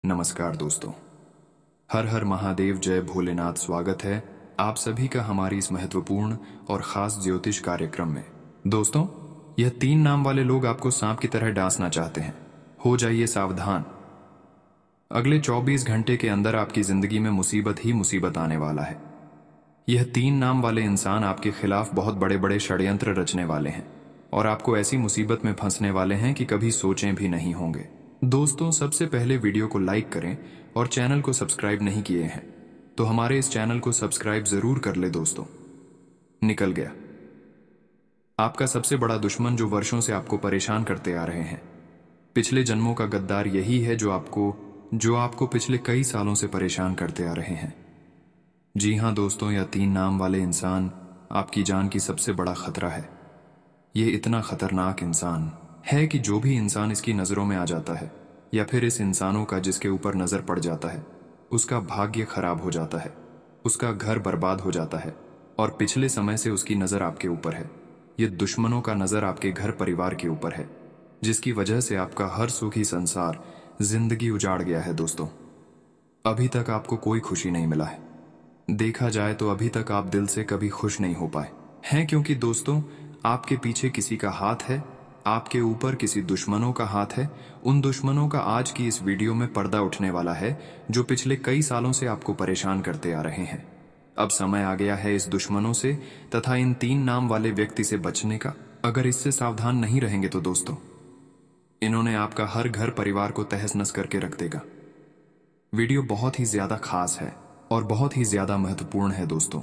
नमस्कार दोस्तों। हर हर महादेव, जय भोलेनाथ। स्वागत है आप सभी का हमारी इस महत्वपूर्ण और खास ज्योतिष कार्यक्रम में। दोस्तों, यह 3 नाम वाले लोग आपको सांप की तरह डांसना चाहते हैं। हो जाइए सावधान। अगले 24 घंटे के अंदर आपकी जिंदगी में मुसीबत ही मुसीबत आने वाला है। यह 3 नाम वाले इंसान आपके खिलाफ बहुत बड़े बड़े षड्यंत्र रचने वाले हैं और आपको ऐसी मुसीबत में फंसने वाले हैं कि कभी सोचें भी नहीं होंगे। दोस्तों, सबसे पहले वीडियो को लाइक करें और चैनल को सब्सक्राइब नहीं किए हैं तो हमारे इस चैनल को सब्सक्राइब जरूर कर ले। दोस्तों, निकल गया आपका सबसे बड़ा दुश्मन जो वर्षों से आपको परेशान करते आ रहे हैं। पिछले जन्मों का गद्दार यही है जो आपको पिछले कई सालों से परेशान करते आ रहे हैं। जी हाँ दोस्तों, यह 3 नाम वाले इंसान आपकी जान की सबसे बड़ा खतरा है। ये इतना खतरनाक इंसान है कि जो भी इंसान इसकी नज़रों में आ जाता है या फिर इस इंसानों का जिसके ऊपर नज़र पड़ जाता है, उसका भाग्य खराब हो जाता है, उसका घर बर्बाद हो जाता है और पिछले समय से उसकी नज़र आपके ऊपर है। ये दुश्मनों का नज़र आपके घर परिवार के ऊपर है, जिसकी वजह से आपका हर सुखी संसार, जिंदगी उजाड़ गया है। दोस्तों, अभी तक आपको कोई खुशी नहीं मिला है। देखा जाए तो अभी तक आप दिल से कभी खुश नहीं हो पाए हैं, क्योंकि दोस्तों आपके पीछे किसी का हाथ है, आपके ऊपर किसी दुश्मनों का हाथ है। उन दुश्मनों का आज की इस वीडियो में पर्दा उठने वाला है जो पिछले कई सालों से आपको परेशान करते आ रहे हैं। अब समय आ गया है इस दुश्मनों से तथा इन 3 नाम वाले व्यक्ति से बचने का। अगर इससे सावधान नहीं रहेंगे तो दोस्तों, इन्होंने आपका हर घर परिवार को तहस नस करके रख देगा। वीडियो बहुत ही ज्यादा खास है और बहुत ही ज्यादा महत्वपूर्ण है। दोस्तों,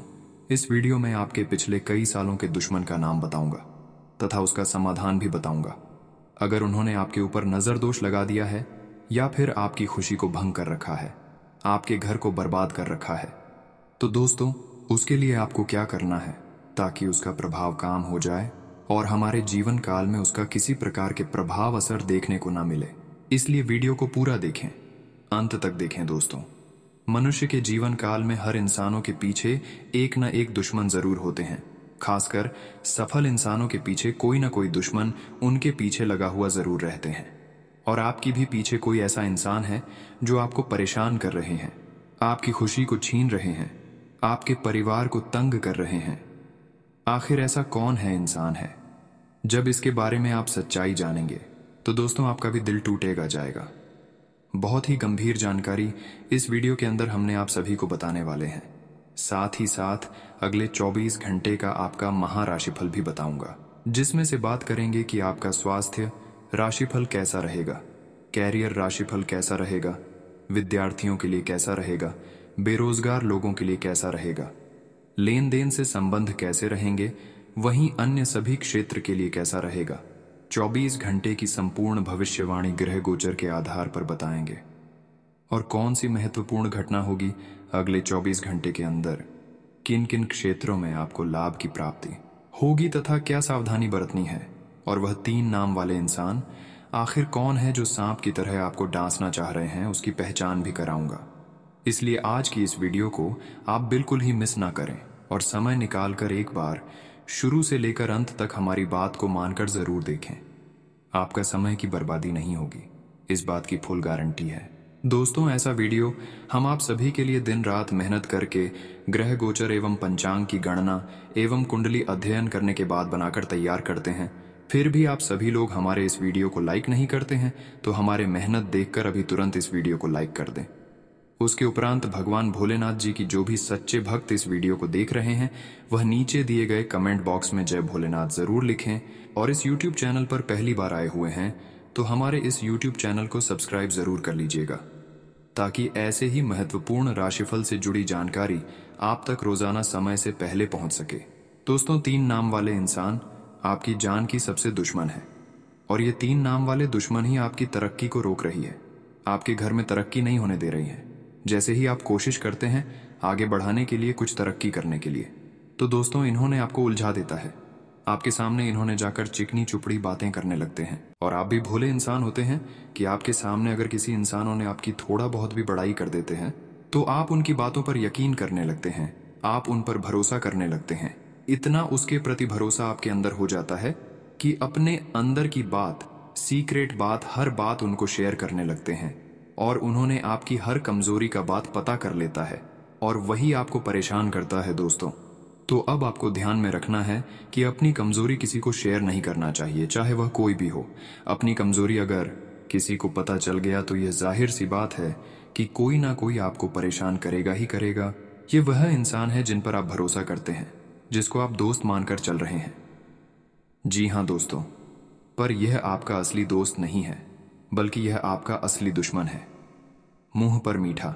इस वीडियो में आपके पिछले कई सालों के दुश्मन का नाम बताऊंगा तथा उसका समाधान भी बताऊंगा। अगर उन्होंने आपके ऊपर नजर दोष लगा दिया है या फिर आपकी खुशी को भंग कर रखा है, आपके घर को बर्बाद कर रखा है, तो दोस्तों उसके लिए आपको क्या करना है ताकि उसका प्रभाव काम हो जाए और हमारे जीवन काल में उसका किसी प्रकार के प्रभाव असर देखने को ना मिले। इसलिए वीडियो को पूरा देखें, अंत तक देखें। दोस्तों, मनुष्य के जीवन काल में हर इंसानों के पीछे एक न एक दुश्मन जरूर होते हैं। खासकर सफल इंसानों के पीछे कोई ना कोई दुश्मन उनके पीछे लगा हुआ जरूर रहते हैं। और आपकी भी पीछे कोई ऐसा इंसान है जो आपको परेशान कर रहे हैं, आपकी खुशी को छीन रहे हैं, आपके परिवार को तंग कर रहे हैं। आखिर ऐसा कौन है इंसान है? जब इसके बारे में आप सच्चाई जानेंगे तो दोस्तों आपका भी दिल टूटेगा जाएगा। बहुत ही गंभीर जानकारी इस वीडियो के अंदर हमने आप सभी को बताने वाले हैं। साथ ही साथ अगले 24 घंटे का आपका महाराशिफल भी बताऊंगा, जिसमें से बात करेंगे कि आपका स्वास्थ्य राशिफल कैसा रहेगा, कैरियर राशिफल कैसा रहेगा, विद्यार्थियों के लिए कैसा रहेगा, बेरोजगार लोगों के लिए कैसा रहेगा, लेन देन से संबंध कैसे रहेंगे, वहीं अन्य सभी क्षेत्र के लिए कैसा रहेगा। 24 घंटे की संपूर्ण भविष्यवाणी ग्रह गोचर के आधार पर बताएंगे। और कौन सी महत्वपूर्ण घटना होगी अगले 24 घंटे के अंदर, किन किन क्षेत्रों में आपको लाभ की प्राप्ति होगी तथा क्या सावधानी बरतनी है, और वह 3 नाम वाले इंसान आखिर कौन है जो सांप की तरह आपको डांसना चाह रहे हैं, उसकी पहचान भी कराऊंगा। इसलिए आज की इस वीडियो को आप बिल्कुल ही मिस ना करें और समय निकालकर एक बार शुरू से लेकर अंत तक हमारी बात को मानकर जरूर देखें। आपका समय की बर्बादी नहीं होगी, इस बात की फुल गारंटी है। दोस्तों, ऐसा वीडियो हम आप सभी के लिए दिन रात मेहनत करके ग्रह गोचर एवं पंचांग की गणना एवं कुंडली अध्ययन करने के बाद बनाकर तैयार करते हैं। फिर भी आप सभी लोग हमारे इस वीडियो को लाइक नहीं करते हैं, तो हमारे मेहनत देखकर अभी तुरंत इस वीडियो को लाइक कर दें। उसके उपरांत भगवान भोलेनाथ जी की जो भी सच्चे भक्त इस वीडियो को देख रहे हैं, वह नीचे दिए गए कमेंट बॉक्स में जय भोलेनाथ जरूर लिखें। और इस यूट्यूब चैनल पर पहली बार आए हुए हैं तो हमारे इस यूट्यूब चैनल को सब्सक्राइब जरूर कर लीजिएगा, ताकि ऐसे ही महत्वपूर्ण राशिफल से जुड़ी जानकारी आप तक रोजाना समय से पहले पहुंच सके। दोस्तों, 3 नाम वाले इंसान आपकी जान की सबसे दुश्मन है और ये 3 नाम वाले दुश्मन ही आपकी तरक्की को रोक रही है, आपके घर में तरक्की नहीं होने दे रही है। जैसे ही आप कोशिश करते हैं आगे बढ़ाने के लिए, कुछ तरक्की करने के लिए, तो दोस्तों इन्होंने आपको उलझा देता है। आपके सामने इन्होंने जाकर चिकनी चुपड़ी बातें करने लगते हैं। और आप भी भोले इंसान होते हैं कि आपके सामने अगर किसी इंसानों ने आपकी थोड़ा बहुत भी बड़ाई कर देते हैं तो आप उनकी बातों पर यकीन करने लगते हैं, आप उन पर भरोसा करने लगते हैं। इतना उसके प्रति भरोसा आपके अंदर हो जाता है कि अपने अंदर की बात, सीक्रेट बात, हर बात उनको शेयर करने लगते हैं। और उन्होंने आपकी हर कमजोरी का बात पता कर लेता है और वही आपको परेशान करता है दोस्तों। तो अब आपको ध्यान में रखना है कि अपनी कमजोरी किसी को शेयर नहीं करना चाहिए, चाहे वह कोई भी हो। अपनी कमजोरी अगर किसी को पता चल गया तो यह जाहिर सी बात है कि कोई ना कोई आपको परेशान करेगा ही करेगा। ये वह इंसान है जिन पर आप भरोसा करते हैं, जिसको आप दोस्त मानकर चल रहे हैं। जी हाँ दोस्तों, पर यह आपका असली दोस्त नहीं है, बल्कि यह आपका असली दुश्मन है। मुंह पर मीठा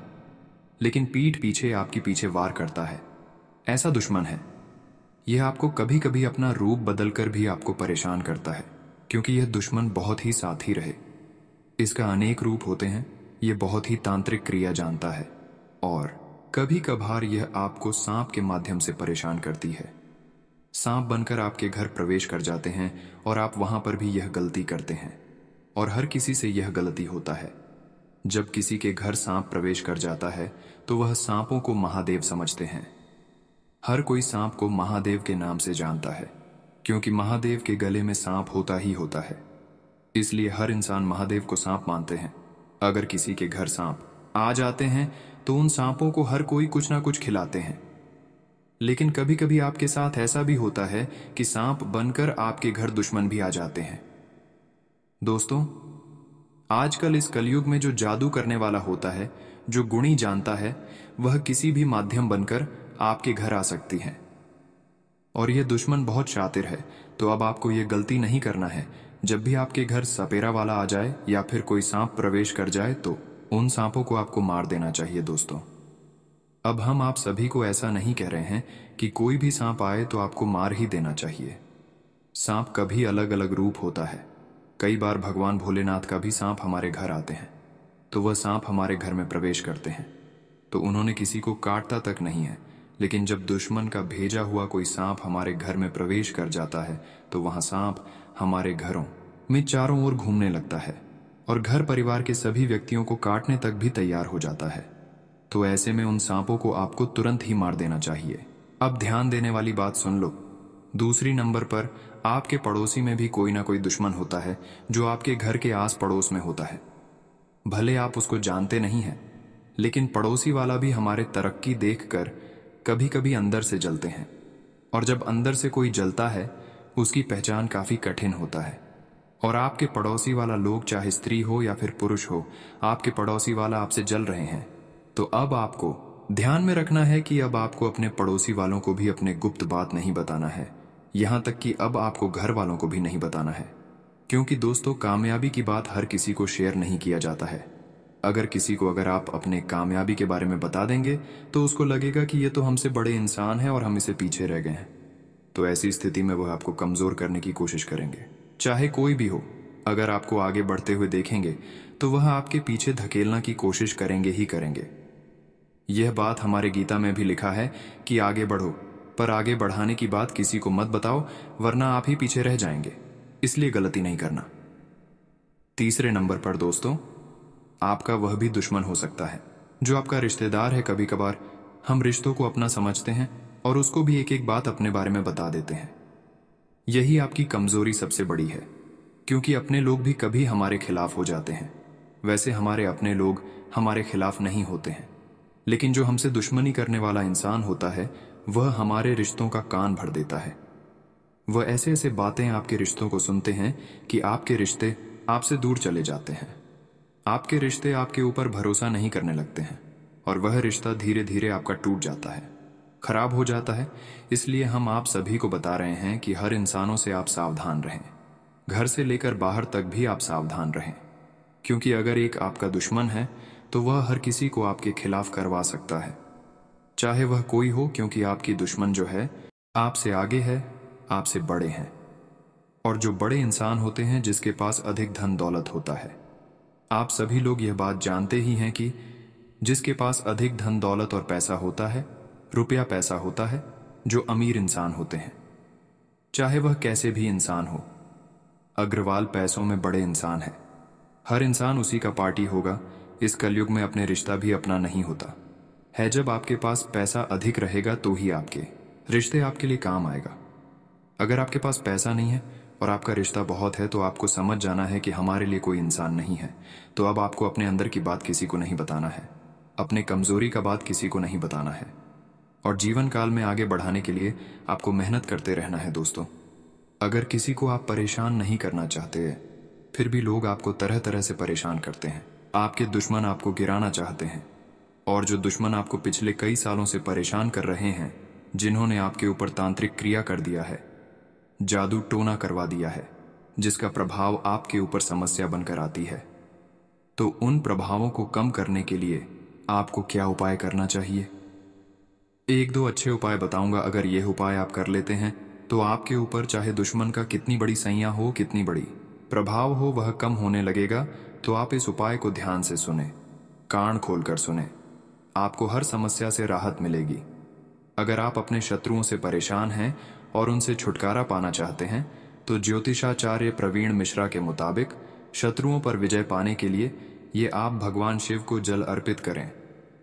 लेकिन पीठ पीछे आपकी पीछे वार करता है, ऐसा दुश्मन है। यह आपको कभी कभी अपना रूप बदलकर भी आपको परेशान करता है, क्योंकि यह दुश्मन बहुत ही साथी रहे। इसका अनेक रूप होते हैं। यह बहुत ही तांत्रिक क्रिया जानता है और कभी कभार यह आपको सांप के माध्यम से परेशान करती है। सांप बनकर आपके घर प्रवेश कर जाते हैं और आप वहां पर भी यह गलती करते हैं, और हर किसी से यह गलती होता है। जब किसी के घर सांप प्रवेश कर जाता है तो वह सांपों को महादेव समझते हैं। हर कोई सांप को महादेव के नाम से जानता है, क्योंकि महादेव के गले में सांप होता ही होता है। इसलिए हर इंसान महादेव को सांप मानते हैं। अगर किसी के घर सांप आ जाते हैं तो उन सांपों को हर कोई कुछ ना कुछ खिलाते हैं। लेकिन कभी कभी आपके साथ ऐसा भी होता है कि सांप बनकर आपके घर दुश्मन भी आ जाते हैं। दोस्तों, आजकल इस कलयुग में जो जादू करने वाला होता है, जो गुणी जानता है, वह किसी भी माध्यम बनकर आपके घर आ सकती है। और यह दुश्मन बहुत शातिर है। तो अब आपको यह गलती नहीं करना है। जब भी आपके घर सपेरा वाला आ जाए या फिर कोई सांप प्रवेश कर जाए तो उन सांपों को आपको मार देना चाहिए दोस्तों। अब हम आप सभी को ऐसा नहीं कह रहे हैं कि कोई भी सांप आए तो आपको मार ही देना चाहिए। सांप का भी अलग अलग रूप होता है। कई बार भगवान भोलेनाथ का भी सांप हमारे घर आते हैं, तो वह सांप हमारे घर में प्रवेश करते हैं तो उन्होंने किसी को काटता तक नहीं है। लेकिन जब दुश्मन का भेजा हुआ कोई सांप हमारे घर में प्रवेश कर जाता है तो वहां सांप हमारे घरों में चारों ओर घूमने लगता है और घर परिवार के सभी व्यक्तियों को काटने तक भी तैयार हो जाता है। तो ऐसे में उन सांपों को आपको तुरंत ही मार देना चाहिए। अब ध्यान देने वाली बात सुन लो। दूसरी नंबर पर आपके पड़ोसी में भी कोई ना कोई दुश्मन होता है जो आपके घर के आस पड़ोस में होता है। भले आप उसको जानते नहीं हैं, लेकिन पड़ोसी वाला भी हमारे तरक्की देखकर कभी कभी अंदर से जलते हैं। और जब अंदर से कोई जलता है, उसकी पहचान काफी कठिन होता है। और आपके पड़ोसी वाला लोग, चाहे स्त्री हो या फिर पुरुष हो, आपके पड़ोसी वाला आपसे जल रहे हैं। तो अब आपको ध्यान में रखना है कि अब आपको अपने पड़ोसी वालों को भी अपने गुप्त बात नहीं बताना है। यहां तक कि अब आपको घर वालों को भी नहीं बताना है, क्योंकि दोस्तों, कामयाबी की बात हर किसी को शेयर नहीं किया जाता है। अगर आप अपने कामयाबी के बारे में बता देंगे तो उसको लगेगा कि ये तो हमसे बड़े इंसान हैं और हम इसे पीछे रह गए हैं। तो ऐसी स्थिति में वह आपको कमजोर करने की कोशिश करेंगे, चाहे कोई भी हो। अगर आपको आगे बढ़ते हुए देखेंगे तो वह आपके पीछे धकेलना की कोशिश करेंगे ही करेंगे। यह बात हमारे गीता में भी लिखा है कि आगे बढ़ो, पर आगे बढ़ाने की बात किसी को मत बताओ, वरना आप ही पीछे रह जाएंगे। इसलिए गलती नहीं करना। तीसरे नंबर पर दोस्तों, आपका वह भी दुश्मन हो सकता है जो आपका रिश्तेदार है। कभी कभार हम रिश्तों को अपना समझते हैं और उसको भी एक एक बात अपने बारे में बता देते हैं। यही आपकी कमजोरी सबसे बड़ी है, क्योंकि अपने लोग भी कभी हमारे खिलाफ हो जाते हैं। वैसे हमारे अपने लोग हमारे खिलाफ नहीं होते हैं, लेकिन जो हमसे दुश्मनी करने वाला इंसान होता है वह हमारे रिश्तों का कान भर देता है। वह ऐसे ऐसे बातें आपके रिश्तों को सुनते हैं कि आपके रिश्ते आपसे दूर चले जाते हैं। आपके रिश्ते आपके ऊपर भरोसा नहीं करने लगते हैं और वह रिश्ता धीरे धीरे आपका टूट जाता है, खराब हो जाता है। इसलिए हम आप सभी को बता रहे हैं कि हर इंसानों से आप सावधान रहें। घर से लेकर बाहर तक भी आप सावधान रहें, क्योंकि अगर एक आपका दुश्मन है तो वह हर किसी को आपके खिलाफ करवा सकता है, चाहे वह कोई हो, क्योंकि आपकी दुश्मन जो है आपसे आगे है, आपसे बड़े हैं। और जो बड़े इंसान होते हैं, जिसके पास अधिक धन दौलत होता है। आप सभी लोग यह बात जानते ही हैं कि जिसके पास अधिक धन दौलत और पैसा होता है, रुपया पैसा होता है, जो अमीर इंसान होते हैं, चाहे वह कैसे भी इंसान हो। अग्रवाल पैसों में बड़े इंसान है। हर इंसान उसी का पार्टी होगा। इस कलयुग में अपने रिश्ता भी अपना नहीं होता है। जब आपके पास पैसा अधिक रहेगा तो ही आपके रिश्ते आपके लिए काम आएगा। अगर आपके पास पैसा नहीं है और आपका रिश्ता बहुत है तो आपको समझ जाना है कि हमारे लिए कोई इंसान नहीं है। तो अब आपको अपने अंदर की बात किसी को नहीं बताना है, अपने कमजोरी का बात किसी को नहीं बताना है, और जीवन काल में आगे बढ़ाने के लिए आपको मेहनत करते रहना है। दोस्तों, अगर किसी को आप परेशान नहीं करना चाहते, फिर भी लोग आपको तरह तरह से परेशान करते हैं। आपके दुश्मन आपको गिराना चाहते हैं, और जो दुश्मन आपको पिछले कई सालों से परेशान कर रहे हैं, जिन्होंने आपके ऊपर तांत्रिक क्रिया कर दिया है, जादू टोना करवा दिया है, जिसका प्रभाव आपके ऊपर समस्या बनकर आती है, तो उन प्रभावों को कम करने के लिए आपको क्या उपाय करना चाहिए? एक दो अच्छे उपाय बताऊंगा। अगर ये उपाय आप कर लेते हैं तो आपके ऊपर चाहे दुश्मन का कितनी बड़ी सैया हो, कितनी बड़ी प्रभाव हो, वह कम होने लगेगा। तो आप इस उपाय को ध्यान से सुने, कान खोलकर सुने, आपको हर समस्या से राहत मिलेगी। अगर आप अपने शत्रुओं से परेशान हैं और उनसे छुटकारा पाना चाहते हैं तो ज्योतिषाचार्य प्रवीण मिश्रा के मुताबिक शत्रुओं पर विजय पाने के लिए ये आप भगवान शिव को जल अर्पित करें,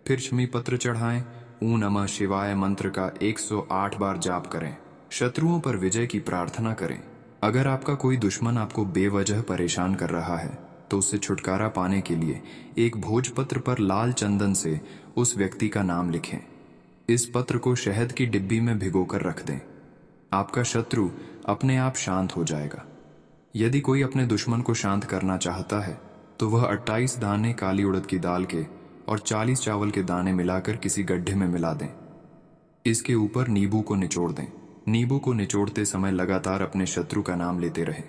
फिर शमी पत्र चढ़ाएं, ऊ नमः शिवाय मंत्र का 108 बार जाप करें, शत्रुओं पर विजय की प्रार्थना करें। अगर आपका कोई दुश्मन आपको बेवजह परेशान कर रहा है तो उससे छुटकारा पाने के लिए एक भोजपत्र पर लाल चंदन से उस व्यक्ति का नाम लिखें। इस पत्र को शहद की डिब्बी में भिगोकर रख दें। आपका शत्रु अपने आप शांत हो जाएगा। यदि कोई अपने दुश्मन को शांत करना चाहता है तो वह 28 दाने काली उड़द की दाल के और 40 चावल के दाने मिलाकर किसी गड्ढे में मिला दें। इसके ऊपर नींबू को निचोड़ दें। नींबू को निचोड़ते समय लगातार अपने शत्रु का नाम लेते रहें।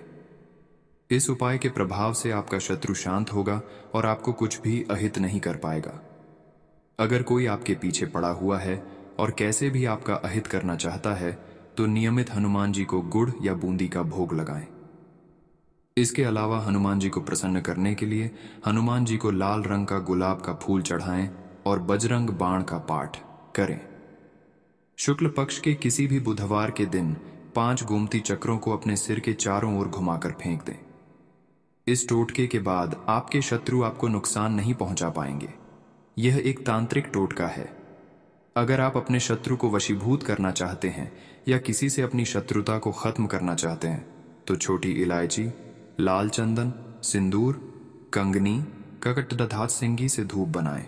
इस उपाय के प्रभाव से आपका शत्रु शांत होगा और आपको कुछ भी अहित नहीं कर पाएगा। अगर कोई आपके पीछे पड़ा हुआ है और कैसे भी आपका अहित करना चाहता है तो नियमित हनुमान जी को गुड़ या बूंदी का भोग लगाएं। इसके अलावा हनुमान जी को प्रसन्न करने के लिए हनुमान जी को लाल रंग का गुलाब का फूल चढ़ाएं और बजरंग बाण का पाठ करें। शुक्ल पक्ष के किसी भी बुधवार के दिन 5 गोमती चक्रों को अपने सिर के चारों ओर घुमाकर फेंक दें। इस टोटके के बाद आपके शत्रु आपको नुकसान नहीं पहुंचा पाएंगे। यह एक तांत्रिक टोटका है। अगर आप अपने शत्रु को वशीभूत करना चाहते हैं या किसी से अपनी शत्रुता को खत्म करना चाहते हैं तो छोटी इलायची, लाल चंदन, सिंदूर, कंगनी, ककटधात सिंगी से धूप बनाएं।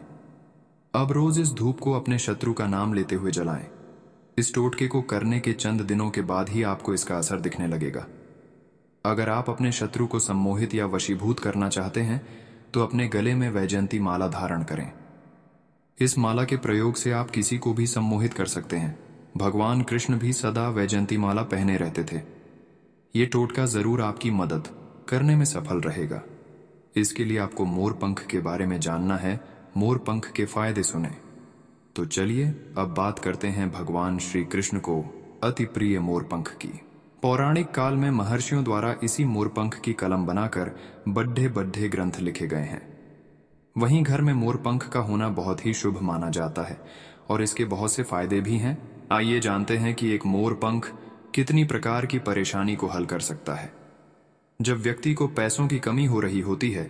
अब रोज इस धूप को अपने शत्रु का नाम लेते हुए जलाएं। इस टोटके को करने के चंद दिनों के बाद ही आपको इसका असर दिखने लगेगा। अगर आप अपने शत्रु को सम्मोहित या वशीभूत करना चाहते हैं तो अपने गले में वैजयंती माला धारण करें। इस माला के प्रयोग से आप किसी को भी सम्मोहित कर सकते हैं। भगवान कृष्ण भी सदा वैजयंती माला पहने रहते थे। ये टोटका जरूर आपकी मदद करने में सफल रहेगा। इसके लिए आपको मोर पंख के बारे में जानना है। मोर पंख के फायदे सुने। तो चलिए अब बात करते हैं भगवान श्री कृष्ण को अति प्रिय मोरपंख की। पौराणिक काल में महर्षियों द्वारा इसी मोरपंख की कलम बनाकर बड्ढे बड्ढे ग्रंथ लिखे गए हैं। वहीं घर में मोरपंख का होना बहुत ही शुभ माना जाता है और इसके बहुत से फायदे भी हैं। आइए जानते हैं कि एक मोरपंख कितनी प्रकार की परेशानी को हल कर सकता है। जब व्यक्ति को पैसों की कमी हो रही होती है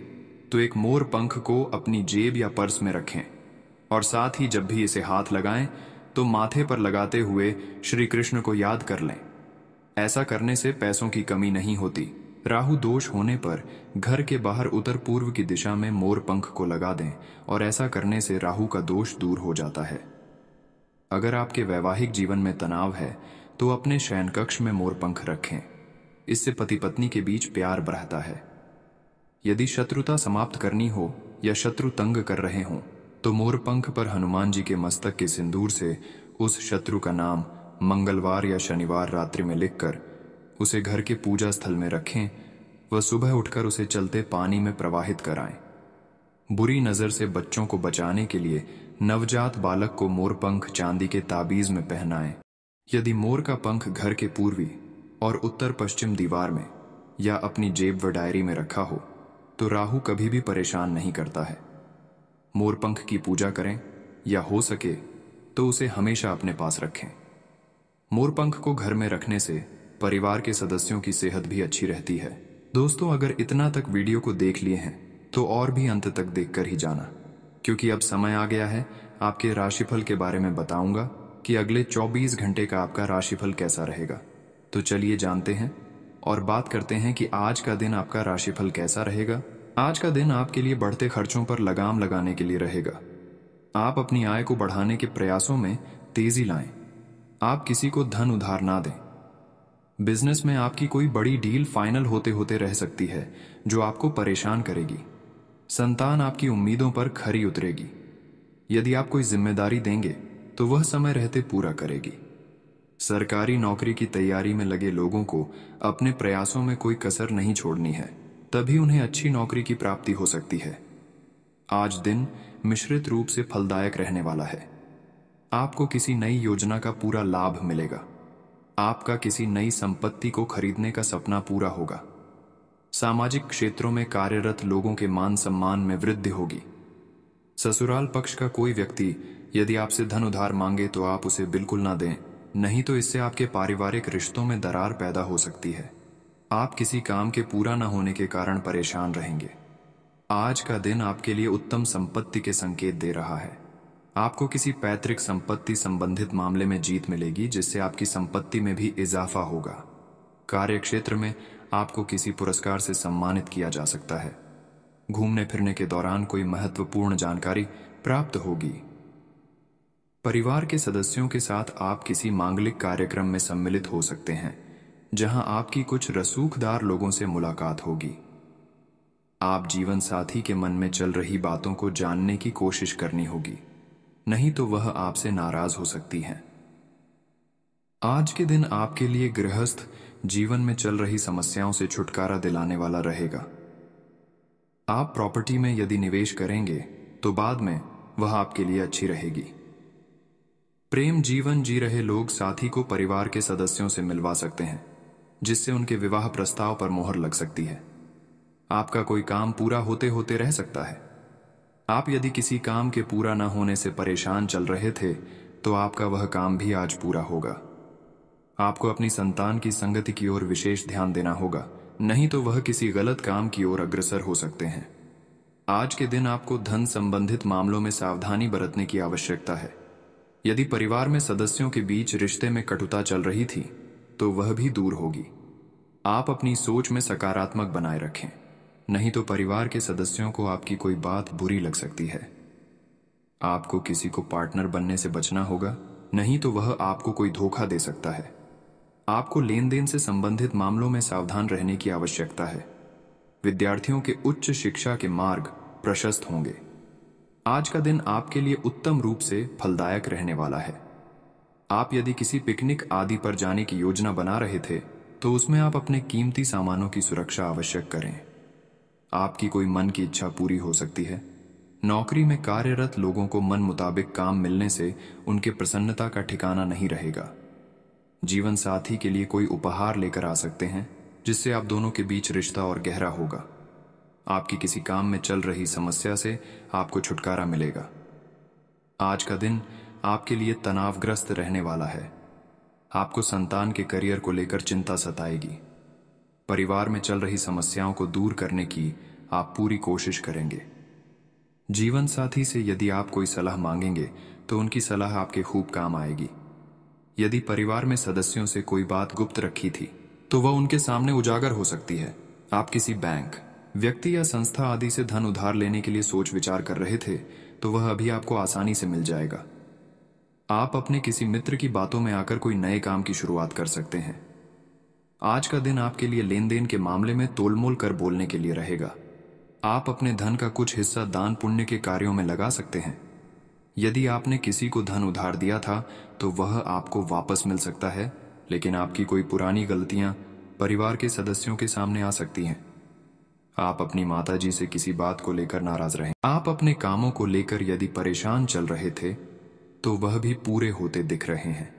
तो एक मोरपंख को अपनी जेब या पर्स में रखें और साथ ही जब भी इसे हाथ लगाएं तो माथे पर लगाते हुए श्री कृष्ण को याद कर लें। ऐसा करने से पैसों की कमी नहीं होती। राहु दोष होने पर घर के बाहर उत्तर पूर्व की दिशा में मोर पंख को लगा दें और ऐसा करने से राहु का दोष दूर हो जाता है। अगर आपके वैवाहिक जीवन में तनाव है तो अपने शयन कक्ष में मोर पंख रखें। इससे पति पत्नी के बीच प्यार बढ़ता है। यदि शत्रुता समाप्त करनी हो या शत्रु तंग कर रहे हों तो मोर पंख पर हनुमान जी के मस्तक के सिंदूर से उस शत्रु का नाम मंगलवार या शनिवार रात्रि में लिखकर उसे घर के पूजा स्थल में रखें व सुबह उठकर उसे चलते पानी में प्रवाहित कराएं। बुरी नजर से बच्चों को बचाने के लिए नवजात बालक को मोरपंख चांदी के ताबीज में पहनाएं। यदि मोर का पंख घर के पूर्वी और उत्तर पश्चिम दीवार में या अपनी जेब व डायरी में रखा हो तो राहु कभी भी परेशान नहीं करता है। मोरपंख की पूजा करें या हो सके तो उसे हमेशा अपने पास रखें। मोरपंख को घर में रखने से परिवार के सदस्यों की सेहत भी अच्छी रहती है। दोस्तों, अगर इतना तक वीडियो को देख लिए हैं तो और भी अंत तक देखकर ही जाना, क्योंकि अब समय आ गया है आपके राशिफल के बारे में बताऊंगा कि अगले 24 घंटे का आपका राशिफल कैसा रहेगा। तो चलिए जानते हैं। और बात करते हैं कि आज का दिन आपका राशिफल कैसा रहेगा। आज का दिन आपके लिए बढ़ते खर्चों पर लगाम लगाने के लिए रहेगा। आप अपनी आय को बढ़ाने के प्रयासों में तेजी लाएं। आप किसी को धन उधार ना दें। बिजनेस में आपकी कोई बड़ी डील फाइनल होते होते रह सकती है जो आपको परेशान करेगी। संतान आपकी उम्मीदों पर खरी उतरेगी। यदि आप कोई जिम्मेदारी देंगे तो वह समय रहते पूरा करेगी। सरकारी नौकरी की तैयारी में लगे लोगों को अपने प्रयासों में कोई कसर नहीं छोड़नी है, तभी उन्हें अच्छी नौकरी की प्राप्ति हो सकती है। आज दिन मिश्रित रूप से फलदायक रहने वाला है। आपको किसी नई योजना का पूरा लाभ मिलेगा। आपका किसी नई संपत्ति को खरीदने का सपना पूरा होगा। सामाजिक क्षेत्रों में कार्यरत लोगों के मान सम्मान में वृद्धि होगी। ससुराल पक्ष का कोई व्यक्ति यदि आपसे धन उधार मांगे तो आप उसे बिल्कुल ना दें, नहीं तो इससे आपके पारिवारिक रिश्तों में दरार पैदा हो सकती है। आप किसी काम के पूरा न होने के कारण परेशान रहेंगे। आज का दिन आपके लिए उत्तम संपत्ति के संकेत दे रहा है। आपको किसी पैतृक संपत्ति संबंधित मामले में जीत मिलेगी, जिससे आपकी संपत्ति में भी इजाफा होगा। कार्य क्षेत्र में आपको किसी पुरस्कार से सम्मानित किया जा सकता है। घूमने फिरने के दौरान कोई महत्वपूर्ण जानकारी प्राप्त होगी। परिवार के सदस्यों के साथ आप किसी मांगलिक कार्यक्रम में सम्मिलित हो सकते हैं, जहां आपकी कुछ रसूखदार लोगों से मुलाकात होगी। आप जीवन साथी के मन में चल रही बातों को जानने की कोशिश करनी होगी, नहीं तो वह आपसे नाराज हो सकती हैं। आज के दिन आपके लिए गृहस्थ जीवन में चल रही समस्याओं से छुटकारा दिलाने वाला रहेगा। आप प्रॉपर्टी में यदि निवेश करेंगे तो बाद में वह आपके लिए अच्छी रहेगी। प्रेम जीवन जी रहे लोग साथी को परिवार के सदस्यों से मिलवा सकते हैं, जिससे उनके विवाह प्रस्ताव पर मोहर लग सकती है। आपका कोई काम पूरा होते होते रह सकता है। आप यदि किसी काम के पूरा न होने से परेशान चल रहे थे तो आपका वह काम भी आज पूरा होगा। आपको अपनी संतान की संगति की ओर विशेष ध्यान देना होगा, नहीं तो वह किसी गलत काम की ओर अग्रसर हो सकते हैं। आज के दिन आपको धन संबंधित मामलों में सावधानी बरतने की आवश्यकता है। यदि परिवार में सदस्यों के बीच रिश्ते में कटुता चल रही थी तो वह भी दूर होगी। आप अपनी सोच में सकारात्मक बनाए रखें, नहीं तो परिवार के सदस्यों को आपकी कोई बात बुरी लग सकती है। आपको किसी को पार्टनर बनने से बचना होगा, नहीं तो वह आपको कोई धोखा दे सकता है। आपको लेन देन से संबंधित मामलों में सावधान रहने की आवश्यकता है। विद्यार्थियों के उच्च शिक्षा के मार्ग प्रशस्त होंगे। आज का दिन आपके लिए उत्तम रूप से फलदायक रहने वाला है। आप यदि किसी पिकनिक आदि पर जाने की योजना बना रहे थे तो उसमें आप अपने कीमती सामानों की सुरक्षा आवश्यक करें। आपकी कोई मन की इच्छा पूरी हो सकती है। नौकरी में कार्यरत लोगों को मन मुताबिक काम मिलने से उनके प्रसन्नता का ठिकाना नहीं रहेगा। जीवन साथी के लिए कोई उपहार लेकर आ सकते हैं, जिससे आप दोनों के बीच रिश्ता और गहरा होगा। आपकी किसी काम में चल रही समस्या से आपको छुटकारा मिलेगा। आज का दिन आपके लिए तनावग्रस्त रहने वाला है। आपको संतान के करियर को लेकर चिंता सताएगी। परिवार में चल रही समस्याओं को दूर करने की आप पूरी कोशिश करेंगे। जीवन साथी से यदि आप कोई सलाह मांगेंगे तो उनकी सलाह आपके खूब काम आएगी। यदि परिवार में सदस्यों से कोई बात गुप्त रखी थी तो वह उनके सामने उजागर हो सकती है। आप किसी बैंक, व्यक्ति या संस्था आदि से धन उधार लेने के लिए सोच विचार कर रहे थे तो वह अभी आपको आसानी से मिल जाएगा। आप अपने किसी मित्र की बातों में आकर कोई नए काम की शुरुआत कर सकते हैं। आज का दिन आपके लिए लेन देन के मामले में तोलमोल कर बोलने के लिए रहेगा। आप अपने धन का कुछ हिस्सा दान पुण्य के कार्यों में लगा सकते हैं। यदि आपने किसी को धन उधार दिया था तो वह आपको वापस मिल सकता है, लेकिन आपकी कोई पुरानी गलतियां परिवार के सदस्यों के सामने आ सकती हैं। आप अपनी माताजी से किसी बात को लेकर नाराज रहें। आप अपने कामों को लेकर यदि परेशान चल रहे थे तो वह भी पूरे होते दिख रहे हैं।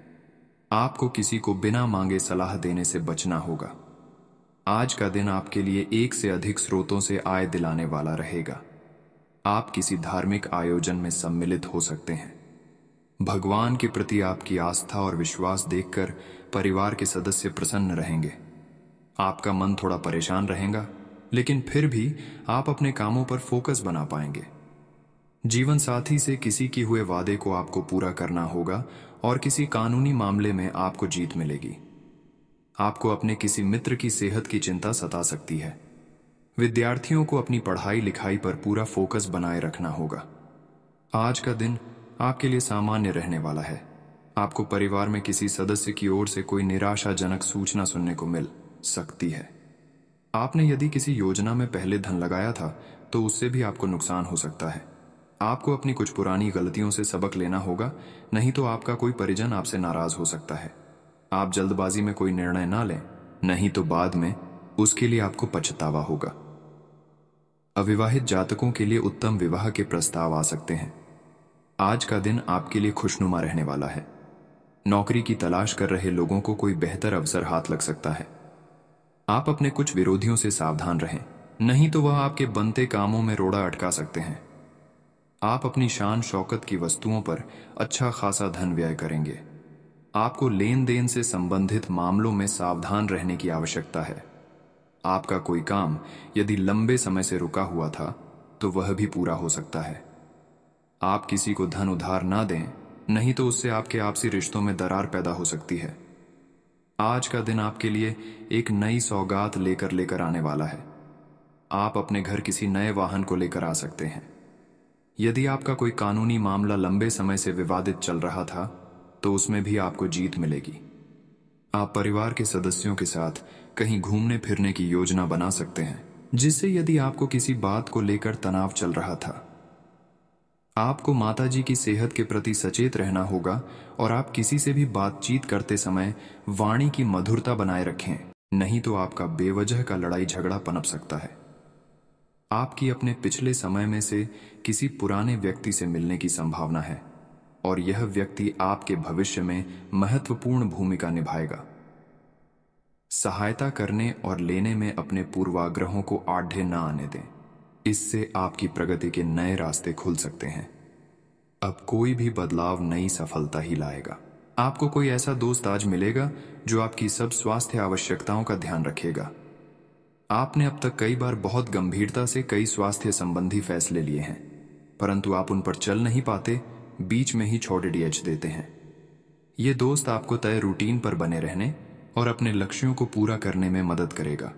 आपको किसी को बिना मांगे सलाह देने से बचना होगा। आज का दिन आपके लिए एक से अधिक स्रोतों से आय दिलाने वाला रहेगा। आप किसी धार्मिक आयोजन में सम्मिलित हो सकते हैं। भगवान के प्रति आपकी आस्था और विश्वास देखकर परिवार के सदस्य प्रसन्न रहेंगे। आपका मन थोड़ा परेशान रहेगा, लेकिन फिर भी आप अपने कामों पर फोकस बना पाएंगे। जीवन साथी से किसी किए हुए वादे को आपको पूरा करना होगा और किसी कानूनी मामले में आपको जीत मिलेगी। आपको अपने किसी मित्र की सेहत की चिंता सता सकती है। विद्यार्थियों को अपनी पढ़ाई लिखाई पर पूरा फोकस बनाए रखना होगा। आज का दिन आपके लिए सामान्य रहने वाला है। आपको परिवार में किसी सदस्य की ओर से कोई निराशाजनक सूचना सुनने को मिल सकती है। आपने यदि किसी योजना में पहले धन लगाया था तो उससे भी आपको नुकसान हो सकता है। आपको अपनी कुछ पुरानी गलतियों से सबक लेना होगा, नहीं तो आपका कोई परिजन आपसे नाराज हो सकता है। आप जल्दबाजी में कोई निर्णय ना लें, नहीं तो बाद में उसके लिए आपको पछतावा होगा। अविवाहित जातकों के लिए उत्तम विवाह के प्रस्ताव आ सकते हैं। आज का दिन आपके लिए खुशनुमा रहने वाला है। नौकरी की तलाश कर रहे लोगों को कोई बेहतर अवसर हाथ लग सकता है। आप अपने कुछ विरोधियों से सावधान रहें, नहीं तो वह आपके बनते कामों में रोड़ा अटका सकते हैं। आप अपनी शान शौकत की वस्तुओं पर अच्छा खासा धन व्यय करेंगे। आपको लेन देन से संबंधित मामलों में सावधान रहने की आवश्यकता है। आपका कोई काम यदि लंबे समय से रुका हुआ था तो वह भी पूरा हो सकता है। आप किसी को धन उधार ना दें, नहीं तो उससे आपके आपसी रिश्तों में दरार पैदा हो सकती है। आज का दिन आपके लिए एक नई सौगात लेकर आने वाला है। आप अपने घर किसी नए वाहन को लेकर आ सकते हैं। यदि आपका कोई कानूनी मामला लंबे समय से विवादित चल रहा था तो उसमें भी आपको जीत मिलेगी। आप परिवार के सदस्यों के साथ कहीं घूमने फिरने की योजना बना सकते हैं, जिससे यदि आपको किसी बात को लेकर तनाव चल रहा था। आपको माताजी की सेहत के प्रति सचेत रहना होगा और आप किसी से भी बातचीत करते समय वाणी की मधुरता बनाए रखें, नहीं तो आपका बेवजह का लड़ाई झगड़ा पनप सकता है। आपकी अपने पिछले समय में से किसी पुराने व्यक्ति से मिलने की संभावना है और यह व्यक्ति आपके भविष्य में महत्वपूर्ण भूमिका निभाएगा। सहायता करने और लेने में अपने पूर्वाग्रहों को आढ़े न आने दें, इससे आपकी प्रगति के नए रास्ते खुल सकते हैं। अब कोई भी बदलाव नई सफलता ही लाएगा। आपको कोई ऐसा दोस्त आज मिलेगा जो आपकी सब स्वास्थ्य आवश्यकताओं का ध्यान रखेगा। आपने अब तक कई बार बहुत गंभीरता से कई स्वास्थ्य संबंधी फैसले लिए हैं, परंतु आप उन पर चल नहीं पाते, बीच में ही छोड़ देते हैं। ये दोस्त आपको तय रूटीन पर बने रहने और अपने लक्ष्यों को पूरा करने में मदद करेगा।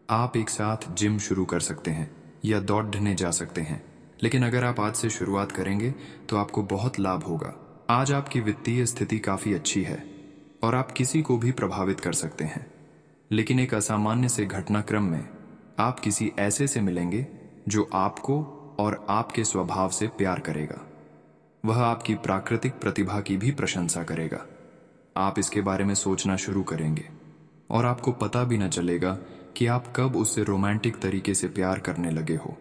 आप एक साथ जिम शुरू कर सकते हैं या दौड़ने जा सकते हैं, लेकिन अगर आप आज से शुरुआत करेंगे तो आपको बहुत लाभ होगा। आज आपकी वित्तीय स्थिति काफ़ी अच्छी है और आप किसी को भी प्रभावित कर सकते हैं, लेकिन एक असामान्य से घटनाक्रम में आप किसी ऐसे से मिलेंगे जो आपको और आपके स्वभाव से प्यार करेगा। वह आपकी प्राकृतिक प्रतिभा की भी प्रशंसा करेगा। आप इसके बारे में सोचना शुरू करेंगे और आपको पता भी न चलेगा कि आप कब उससे रोमांटिक तरीके से प्यार करने लगे हो।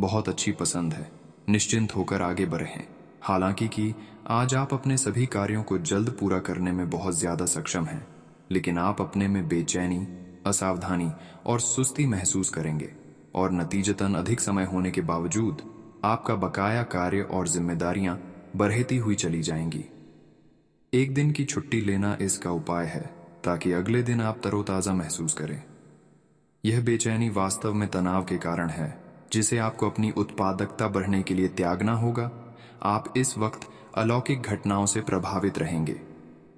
बहुत अच्छी पसंद है, निश्चिंत होकर आगे बढ़ें। हालांकि कि आज आप अपने सभी कार्यों को जल्द पूरा करने में बहुत ज़्यादा सक्षम हैं, लेकिन आप अपने में बेचैनी, असावधानी और सुस्ती महसूस करेंगे और नतीजतन अधिक समय होने के बावजूद आपका बकाया कार्य और जिम्मेदारियां बढ़ती हुई चली जाएंगी। एक दिन की छुट्टी लेना इसका उपाय है ताकि अगले दिन आप तरोताज़ा महसूस करें। यह बेचैनी वास्तव में तनाव के कारण है, जिसे आपको अपनी उत्पादकता बढ़ने के लिए त्यागना होगा। आप इस वक्त अलौकिक घटनाओं से प्रभावित रहेंगे।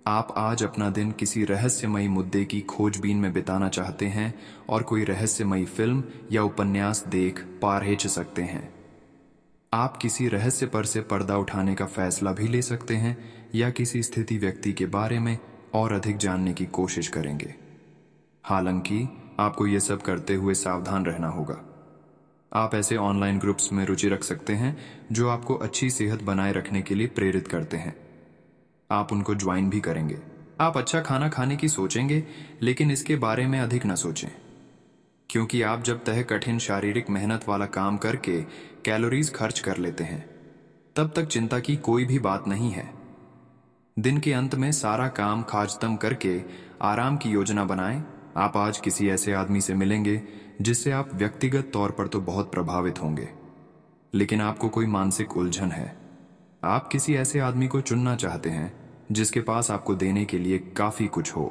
आप आज अपना दिन किसी रहस्यमयी मुद्दे की खोजबीन में बिताना चाहते हैं और कोई रहस्यमयी फिल्म या उपन्यास देख पारहेच सकते हैं। आप किसी रहस्य पर से पर्दा उठाने का फैसला भी ले सकते हैं या किसी स्थिति व्यक्ति के बारे में और अधिक जानने की कोशिश करेंगे। हालांकि आपको यह सब करते हुए सावधान रहना होगा। आप ऐसे ऑनलाइन ग्रुप्स में रुचि रख सकते हैं जो आपको अच्छी सेहत बनाए रखने के लिए प्रेरित करते हैं। आप उनको ज्वाइन भी करेंगे। आप अच्छा खाना खाने की सोचेंगे, लेकिन इसके बारे में अधिक न सोचें, क्योंकि आप जब तक कठिन शारीरिक मेहनत वाला काम करके कैलोरीज खर्च कर लेते हैं, तब तक चिंता की कोई भी बात नहीं है। दिन के अंत में सारा काम खाजतम करके आराम की योजना बनाएं। आप आज किसी ऐसे आदमी से मिलेंगे जिससे आप व्यक्तिगत तौर पर तो बहुत प्रभावित होंगे, लेकिन आपको कोई मानसिक उलझन है। आप किसी ऐसे आदमी को चुनना चाहते हैं जिसके पास आपको देने के लिए काफ़ी कुछ हो।